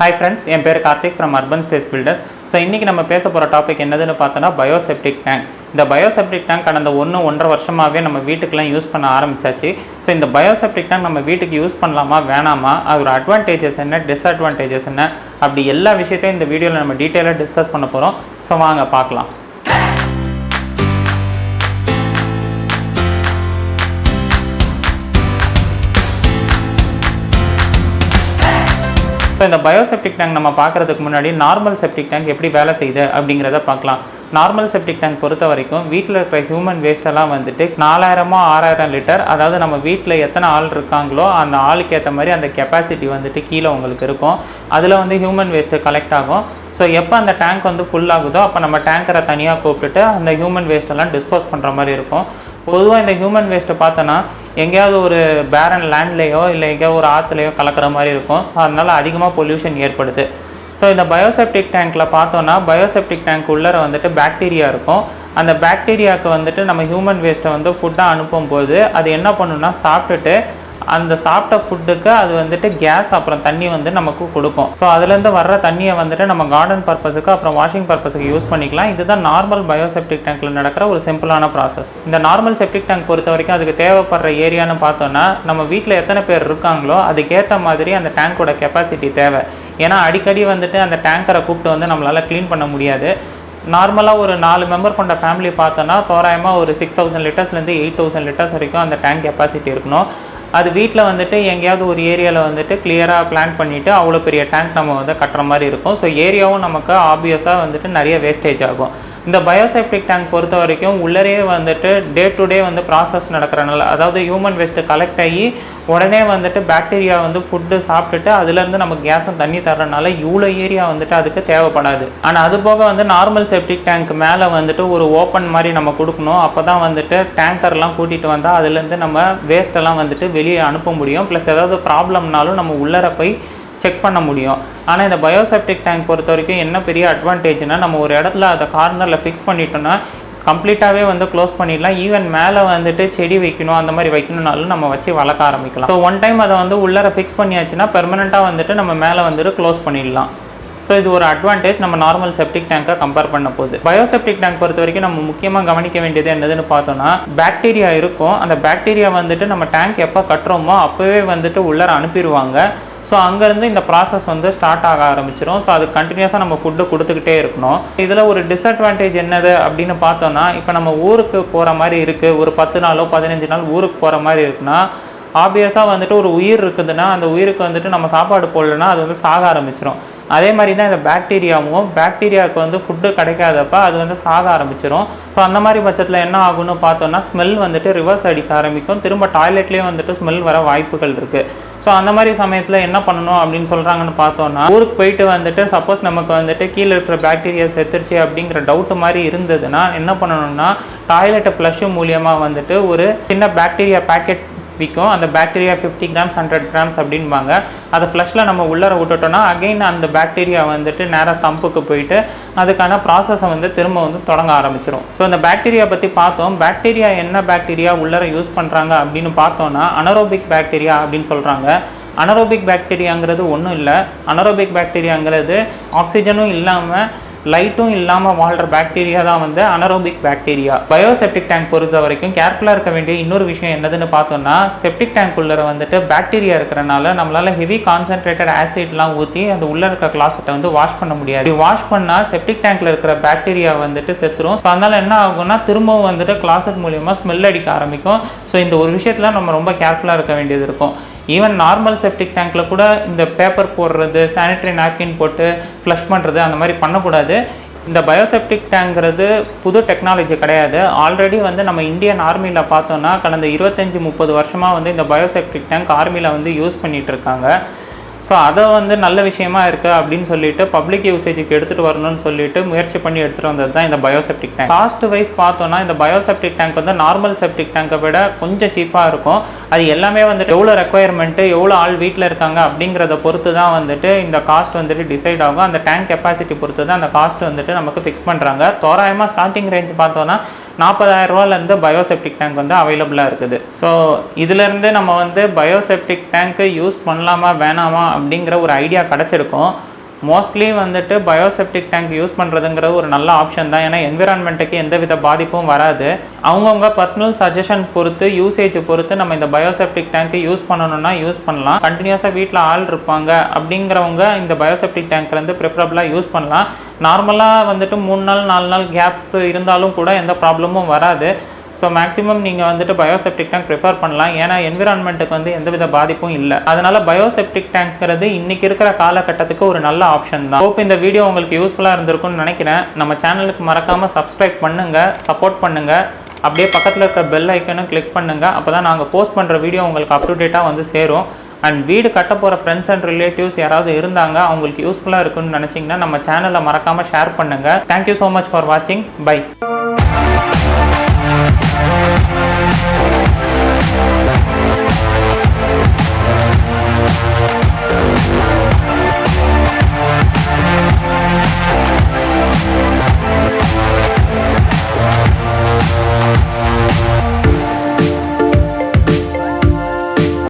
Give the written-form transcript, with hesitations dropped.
Hi friends, I am Karthik from Urbanspace Builders. So, இன்னைக்கு நம்ம பேச போற டாபிக் என்னதுன்னு பார்த்தோம்னா bio-septic tank. இந்த bio-septic tank கடந்த 1.5 வருஷமாவே நம்ம வீட்டுக்குலாம் யூஸ் பண்ண ஆரம்பிச்சாச்சு. ஸோ இந்த bio-septic tank நம்ம வீட்டுக்கு யூஸ் பண்ணலாமா வேணாமா, அதோட அட்வான்டேஜஸ் என்ன, டிஸ்அட்வான்டேஜஸ் என்ன, அப்படி எல்லா விஷயத்தையும் இந்த வீடியோவில் நம்ம டீட்டெயிலாக டிஸ்கஸ் பண்ண போகிறோம். ஸோ வாங்க பார்க்கலாம். ஸோ இந்த bio-septic tank நம்ம பார்க்குறதுக்கு முன்னாடி நார்மல் செப்டிக் டேங்க் எப்படி வேலை செய்யுது அப்படிங்கிறத பார்க்கலாம். நார்மல் செப்டிக் டேங்க் பொறுத்த வரைக்கும் வீட்டில் இருக்கிற ஹியூமன் வேஸ்ட்டெல்லாம் வந்துட்டு 4000 லிட்டர், அதாவது நம்ம வீட்டில் எத்தனை ஆள் இருக்காங்களோ அந்த ஆளுக்கு ஏற்ற மாதிரி அந்த கெப்பாசிட்டி வந்துட்டு கீழே உங்களுக்கு இருக்கும். அதில் வந்து ஹியூமன் வேஸ்ட்டு கலெக்ட் ஆகும். ஸோ எப்போ அந்த டேங்க் வந்து ஃபுல் ஆகுதோ அப்போ நம்ம டேங்கரை தனியாக கூப்பிட்டுட்டு அந்த ஹியூமன் வேஸ்ட்டெல்லாம் டிஸ்போஸ் பண்ணுற மாதிரி இருக்கும். பொதுவாக இந்த ஹியூமன் வேஸ்ட்டை பார்த்தோன்னா எங்கேயாவது ஒரு பேரன் லேண்ட்லேயோ இல்லை எங்கேயாவது ஒரு ஆற்றுலையோ கலக்கிற மாதிரி இருக்கும். ஸோ அதனால் அதிகமாக பொல்யூஷன் ஏற்படுது. ஸோ இந்த bio-septic டேங்க்கில் பார்த்தோன்னா bio-septic டேங்க் உள்ளே வந்துட்டு பாக்டீரியா இருக்கும். அந்த பாக்டீரியாவுக்கு வந்துட்டு நம்ம ஹியூமன் வேஸ்ட்டை வந்து ஃபுட்டாக அனுப்பும்போது அது என்ன பண்ணுன்னா சாப்பிட்டுட்டு அந்த சாப்பிட்ட ஃபுட்டுக்கு அது வந்துட்டு கேஸ் அப்புறம் தண்ணி வந்து நமக்கு கொடுக்கும். ஸோ அதுலேருந்து வர்ற தண்ணியை வந்துட்டு நம்ம கார்டன் பர்பஸுக்கு அப்புறம் வாஷிங் பர்பஸுக்கு யூஸ் பண்ணிக்கலாம். இதுதான் நார்மல் bio-septic டேங்க்கில் நடக்கிற ஒரு சிம்பிளான ப்ராசஸ். இந்த நார்மல் செப்டிக் டேங்க் பொறுத்த வரைக்கும் அதுக்கு தேவைப்படுற ஏரியான்னு பார்த்தோன்னா நம்ம வீட்டில் எத்தனை பேர் இருக்காங்களோ அதுக்கேற்ற மாதிரி அந்த டேங்கோட கெப்பாசிட்டி தேவை. ஏன்னா அடிக்கடி வந்துட்டு அந்த டேங்கரை கூப்பிட்டு வந்து நம்மளால் க்ளீன் பண்ண முடியாது. நார்மலாக ஒரு 4 மெம்பர் கொண்ட ஃபேமிலி பார்த்தோன்னா தோராயமாக ஒரு 6000 லிட்டர்ஸ்லேருந்து 8000 லிட்டர்ஸ் வரைக்கும் அந்த டேங்க் கெப்பாசிட்டி இருக்கணும். அது வீட்டில் வந்துட்டு எங்கேயாவது ஒரு ஏரியாவில் வந்துட்டு கிளியராக பிளான் பண்ணிவிட்டு அவ்வளோ பெரிய டேங்க் நம்ம வந்து கட்டுற மாதிரி இருக்கும். ஸோ ஏரியாவும் நமக்கு ஆப்வியஸாக வந்துட்டு நிறைய வேஸ்டேஜ் ஆகும். இந்த bio-septic டேங்க் பொறுத்த வரைக்கும் உள்ளரே வந்துட்டு டே டு டே வந்து ப்ராசஸ் நடக்கிறனால, அதாவது ஹியூமன் வேஸ்ட்டு கலெக்ட் ஆகி உடனே வந்துட்டு பாக்டீரியா வந்து ஃபுட்டு சாப்பிட்டுட்டு அதுலேருந்து நமக்கு கேஸும் தண்ணி தர்றதுனால இவ்வளோ ஏரியா வந்துட்டு அதுக்கு தேவைப்படாது. ஆனால் அது போக வந்து நார்மல் செப்டிக் டேங்க் மேலே வந்துட்டு ஒரு ஓப்பன் மாதிரி நம்ம கொடுக்கணும். அப்போ தான் வந்துட்டு டேங்கர்லாம் கூட்டிகிட்டு வந்தால் அதுலேருந்து நம்ம வேஸ்ட்டெல்லாம் வந்துட்டு வெளியே அனுப்ப முடியும். ப்ளஸ் ஏதாவது ப்ராப்ளம்னாலும் நம்ம உள்ளர போய் செக் பண்ண முடியும். ஆனால் இந்த bio-septic டேங்க் பொறுத்த வரைக்கும் என்ன பெரிய அட்வான்டேஜ்னால் நம்ம ஒரு இடத்துல அதை கார்னரில் ஃபிக்ஸ் பண்ணிட்டோன்னா கம்ப்ளீட்டாகவே வந்து க்ளோஸ் பண்ணிடலாம். ஈவன் மேலே வந்துட்டு செடி வைக்கணும் அந்த மாதிரி வைக்கணுன்னாலும் நம்ம வச்சு வளர்க்க ஆரம்பிக்கலாம். ஸோ ஒன் டைம் அதை வந்து உள்ளர ஃபிக்ஸ் பண்ணியாச்சுன்னா பெர்மனெண்ட்டாக வந்துட்டு நம்ம மேலே வந்துட்டு க்ளோஸ் பண்ணிடலாம். ஸோ இது ஒரு அட்வான்டேஜ் நம்ம நார்மல் செப்டிக் டேங்கை கம்பேர் பண்ண போகுது. bio-septic டேங்க் பொறுத்த வரைக்கும் நம்ம முக்கியமாக கவனிக்க வேண்டியது என்னதுன்னு பார்த்தோன்னா பாக்டீரியா இருக்கும். அந்த பாக்டீரியா வந்துட்டு நம்ம டேங்க் எப்போ கட்டுறோமோ அப்போவே வந்துட்டு உள்ளர அனுப்பிடுவாங்க. ஸோ அங்கேருந்து இந்த ப்ராசஸ் வந்து ஸ்டார்ட் ஆக ஆரம்பிச்சிடும். ஸோ அது கண்டினியூஸாக நம்ம ஃபுட்டு கொடுத்துக்கிட்டே இருக்கணும். இதில் ஒரு டிஸ்அட்வான்டேஜ் என்னது அப்படின்னு பார்த்தோன்னா, இப்போ நம்ம ஊருக்கு போகிற மாதிரி இருக்குது, ஒரு 10 நாளோ 15 நாள் ஊருக்கு போகிற மாதிரி இருக்குன்னா ஆப்வியஸாக வந்துட்டு ஒரு உயிர் இருக்குதுன்னா அந்த உயிருக்கு வந்துட்டு நம்ம சாப்பாடு போடலைன்னா அது வந்து சாக ஆரம்பிச்சிடும். அதே மாதிரி தான் இந்த பாக்டீரியாவுக்கு வந்து ஃபுட்டு கிடைக்காதப்ப அது வந்து சாக ஆரம்பிச்சிடும். ஸோ அந்த மாதிரி பட்சத்தில் என்ன ஆகுன்னு பார்த்தோன்னா ஸ்மெல் வந்துட்டு ரிவர்ஸ் அடிக்க ஆரம்பிக்கும். திரும்ப டாய்லெட்லேயும் வந்துட்டு ஸ்மெல் வர வாய்ப்புகள் இருக்குது. ஸோ அந்த மாதிரி சமயத்தில் என்ன பண்ணணும் அப்படின்னு சொல்கிறாங்கன்னு பார்த்தோன்னா, ஊருக்கு போயிட்டு வந்துட்டு சப்போஸ் நமக்கு வந்துட்டு கீழே இருக்கிற பாக்டீரியா செத்துருச்சு அப்படிங்கிற டவுட்டு மாதிரி இருந்ததுன்னா என்ன பண்ணணும்னா டாய்லெட்டை ஃப்ளஷ் மூலியமாக வந்துட்டு ஒரு சின்ன பாக்டீரியா பேக்கெட் விற்கும். அந்த பாக்டீரியா 50 கிராம்ஸ் 100 கிராம்ஸ் அப்படின்பாங்க. அதை ஃப்ளஷில் நம்ம உள்ளர விட்டுட்டோன்னா அகெயின் அந்த பாக்டீரியா வந்துட்டு நேராக சம்புக்கு போயிட்டு அதுக்கான ப்ராசஸை வந்து திரும்ப வந்து தொடங்க ஆரம்பிச்சிடும். ஸோ இந்த பாக்டீரியா பற்றி பார்த்தோம். பாக்டீரியா என்ன பாக்டீரியா உள்ளர யூஸ் பண்ணுறாங்க அப்படின்னு பார்த்தோன்னா அனரோபிக் பாக்டீரியா அப்படின்னு சொல்கிறாங்க. அனரோபிக் பாக்டீரியாங்கிறது ஒன்றும் இல்லை. அனரோபிக் பாக்டீரியாங்கிறது ஆக்சிஜனும் இல்லாமல் லைட்டும் இல்லாமல் வாழ்கிற பாக்டீரியா தான் வந்து அனரோபிக் பாக்டீரியா. bio-septic டேங்க் பொறுத்த வரைக்கும் கேர்ஃபுல்லாக இருக்க வேண்டிய இன்னொரு விஷயம் என்னதுன்னு பார்த்தோன்னா, செப்டிக் டேங்க் உள்ளே வந்துட்டு பாக்டீரியா இருக்கிறனால நம்மளால் ஹெவி கான்சன்ட்ரேட்டட் ஆசிட்லாம் ஊற்றி அந்த உள்ளே இருக்கிற கிளாஸட்டை வந்து வாஷ் பண்ண முடியாது. வாஷ் பண்ணால் செப்டிக் டேங்க்கில் இருக்கிற பாக்டீரியா வந்துட்டு செத்துரும். ஸோ அதனால் என்ன ஆகும்னா திரும்பவும் வந்துட்டு கிளாஸட் மூலியமாக ஸ்மெல் அடிக்க ஆரம்பிக்கும். ஸோ இந்த ஒரு விஷயத்தில் நம்ம ரொம்ப கேர்ஃபுல்லாக இருக்க வேண்டியது இருக்கும். ஈவன் நார்மல் செப்டிக் டேங்க்கில் கூட இந்த பேப்பர் போடுறது, சானிட்டரி நாப்கின் போட்டு ஃப்ளஷ் பண்ணுறது அந்த மாதிரி பண்ணக்கூடாது. இந்த bio-septic டேங்க்ங்கிறது புது டெக்னாலஜி கிடையாது. ஆல்ரெடி வந்து நம்ம இந்தியன் ஆர்மியில் பார்த்தோன்னா கடந்த 25-30 வருஷமாக வந்து இந்த bio-septic டேங்க் ஆர்மியில் வந்து யூஸ் பண்ணிகிட்டு இருக்காங்க. ஸோ அதை வந்து நல்ல விஷயமா இருக்குது அப்படின்னு சொல்லிட்டு பப்ளிக் யூசேஜுக்கு எடுத்துகிட்டு வரணும்னு சொல்லிட்டு முயற்சி பண்ணி எடுத்துகிட்டு வந்தது தான் இந்த bio-septic டேங்க். காஸ்ட் வைஸ் பார்த்தோன்னா இந்த bio-septic டேங்க் வந்து நார்மல் செப்டிக் டேங்கை விட கொஞ்சம் சீப்பாக இருக்கும். அது எல்லாமே வந்துட்டு எவ்வளோ ரெக்குயர்மெண்ட்டு, எவ்வளோ ஆள் வீட்டில் இருக்காங்க அப்படிங்கிறத பொறுத்து தான் வந்துட்டு இந்த காஸ்ட் வந்துட்டு டிசைட் ஆகும். அந்த டேங்க் கெப்பாசிட்டி பொறுத்து தான் அந்த காஸ்ட் வந்துட்டு நமக்கு ஃபிக்ஸ் பண்ணுறாங்க. தோராயமாக ஸ்டார்டிங் ரேஞ்ச் பார்த்தோன்னா 40,000 ரூபாயிலேருந்து bio-septic டேங்க் வந்து அவைலபிளாக இருக்குது. ஸோ இதிலேருந்து நம்ம வந்து bio-septic டேங்க்கு யூஸ் பண்ணலாமா வேணாமா அப்படிங்கிற ஒரு ஐடியா கிடச்சிருக்கும். மோஸ்ட்லி வந்துட்டு பயோசெப்டிக் டேங்க் யூஸ் பண்ணுறதுங்கிறது ஒரு நல்ல ஆப்ஷன் தான். ஏன்னா என்விரான்மெண்ட்டுக்கு எந்தவித பாதிப்பும் வராது. அவங்கவுங்க பர்சனல் சஜஷன் பொறுத்து, யூசேஜ் பொறுத்து நம்ம இந்த பயோசெப்டிக் டேங்க்கு யூஸ் பண்ணணும்னா யூஸ் பண்ணலாம். கண்டினியூஸாக வீட்டில் ஆள் இருப்பாங்க அப்படிங்கிறவங்க இந்த பயோசெப்டிக் டேங்க்லேருந்து ப்ரிஃபரபிளாக யூஸ் பண்ணலாம். நார்மலாக வந்துட்டு 3 நாள் 4 நாள் கேப் இருந்தாலும் கூட எந்த ப்ராப்ளமும் வராது. ஸோ மேக்ஸிமம் நீங்கள் வந்துட்டு பயோசெப்டிக் டேங்க் ப்ரிஃபர் பண்ணலாம். ஏன்னா என்விரான்மெண்ட்டுக்கு வந்து எந்தவித பாதிப்பும் இல்லை. அதனால் பயோசெப்டிக் டேங்க்ங்கிறது இன்றைக்கி இருக்கிற காலகட்டத்துக்கு ஒரு நல்ல ஆப்ஷன் தான். ஹோப் இந்த வீடியோ உங்களுக்கு யூஸ்ஃபுல்லாக இருந்திருக்கும்னு நினைக்கிறேன். நம்ம சேனலுக்கு மறக்காமல் சப்ஸ்கிரைப் பண்ணுங்கள், சப்போர்ட் பண்ணுங்கள். அப்படியே பக்கத்தில் இருக்கிற பெல் ஐக்கனும் கிளிக் பண்ணுங்கள். அப்போ தான் நாங்கள் போஸ்ட் பண்ணுற வீடியோ உங்களுக்கு அப் டு டேட்டாக வந்து சேரும். அண்ட் வீடு கட்ட போகிற ஃப்ரெண்ட்ஸ் அண்ட் ரிலேட்டிவ்ஸ் யாராவது இருந்தாங்க, அவங்களுக்கு யூஸ்ஃபுல்லாக இருக்குன்னு நினச்சிங்கன்னா நம்ம சேனலை மறக்காமல் ஷேர் பண்ணுங்கள். தேங்க்யூ ஸோ மச் ஃபார் வாட்சிங். பை.